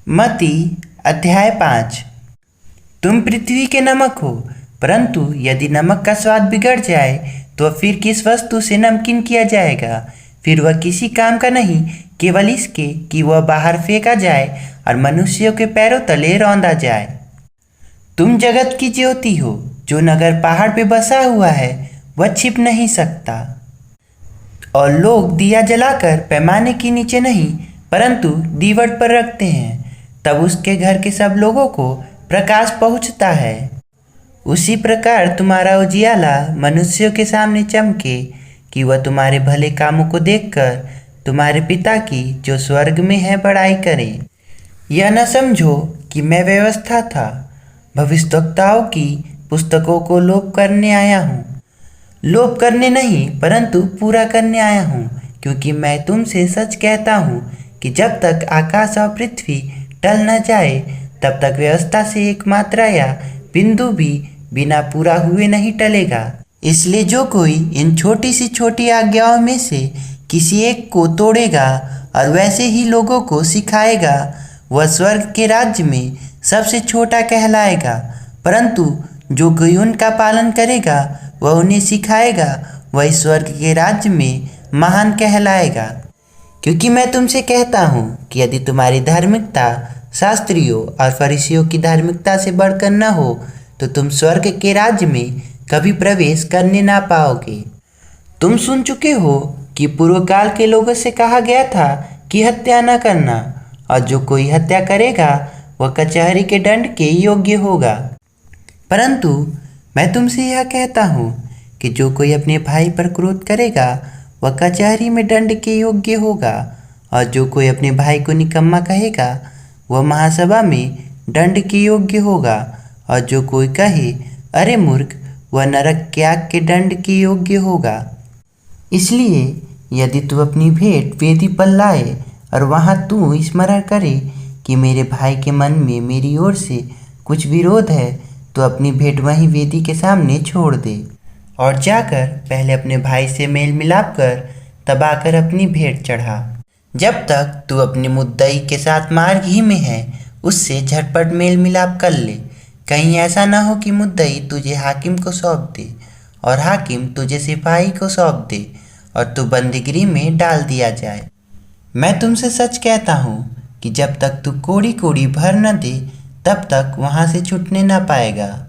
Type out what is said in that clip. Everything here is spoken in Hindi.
मती अध्याय 5। तुम पृथ्वी के नमक हो, परंतु यदि नमक का स्वाद बिगड़ जाए तो फिर किस वस्तु से नमकीन किया जाएगा। फिर वह किसी काम का नहीं, केवल इसके कि वह बाहर फेंका जाए और मनुष्यों के पैरों तले रौंदा जाए। तुम जगत की ज्योति हो। जो नगर पहाड़ पे बसा हुआ है वह छिप नहीं सकता, और लोग दिया जलाकर पैमाने के नीचे नहीं परंतु दीवट पर रखते हैं, तब उसके घर के सब लोगों को प्रकाश पहुंचता है। उसी प्रकार तुम्हारा उजियाला मनुष्यों के सामने चमके, कि वह तुम्हारे भले कामों को देखकर तुम्हारे पिता की जो स्वर्ग में है बड़ाई करें। यह न समझो कि मैं व्यवस्था था भविष्यद्वक्ताओं की पुस्तकों को लोप करने आया हूँ। लोप करने नहीं परंतु पूरा करने आया हूँ, क्योंकि मैं तुमसे सच कहता हूँ कि जब तक आकाश और पृथ्वी टल न जाए तब तक व्यवस्था से एक मात्रा या बिंदु भी बिना पूरा हुए नहीं टलेगा। इसलिए जो कोई इन छोटी सी छोटी आज्ञाओं में से किसी एक को तोड़ेगा और वैसे ही लोगों को सिखाएगा, वह स्वर्ग के राज्य में सबसे छोटा कहलाएगा, परंतु जो कोई उनका पालन करेगा वह उन्हें सिखाएगा, वह स्वर्ग के राज्य में महान कहलाएगा। क्योंकि मैं तुमसे कहता हूँ कि यदि तुम्हारी धार्मिकता शास्त्रियों और फरीसियों की धार्मिकता से बढ़कर न हो तो तुम स्वर्ग के राज्य में कभी प्रवेश करने ना पाओगे। तुम सुन चुके हो कि पूर्व काल के लोगों से कहा गया था कि हत्या न करना, और जो कोई हत्या करेगा वह कचहरी के दंड के योग्य होगा। परंतु मैं तुमसे यह कहता हूँ कि जो कोई अपने भाई पर क्रोध करेगा वह कचहरी में दंड के योग्य होगा, और जो कोई अपने भाई को निकम्मा कहेगा वह महासभा में दंड के योग्य होगा, और जो कोई कहे अरे मूर्ख, वह नरक की आग के दंड के योग्य होगा। इसलिए यदि तू अपनी भेंट वेदी पर लाए और वहाँ तू स्मरण करे कि मेरे भाई के मन में मेरी ओर से कुछ विरोध है, तो अपनी भेंट वहीं वेदी के सामने छोड़ दे, और जाकर पहले अपने भाई से मेल मिलाप कर तब आकर अपनी भेंट चढ़ा। जब तक तू अपने मुद्दई के साथ मार्ग ही में है उससे झटपट मेल मिलाप कर ले। कहीं ऐसा ना हो कि मुद्दई तुझे हाकिम को सौंप दे और हाकिम तुझे सिपाही को सौंप दे और तू बंदीगिरी में डाल दिया जाए। मैं तुमसे सच कहता हूँ कि जब तक तू कोड़ी कोड़ी भर न दे तब तक वहाँ से छूटने ना पाएगा।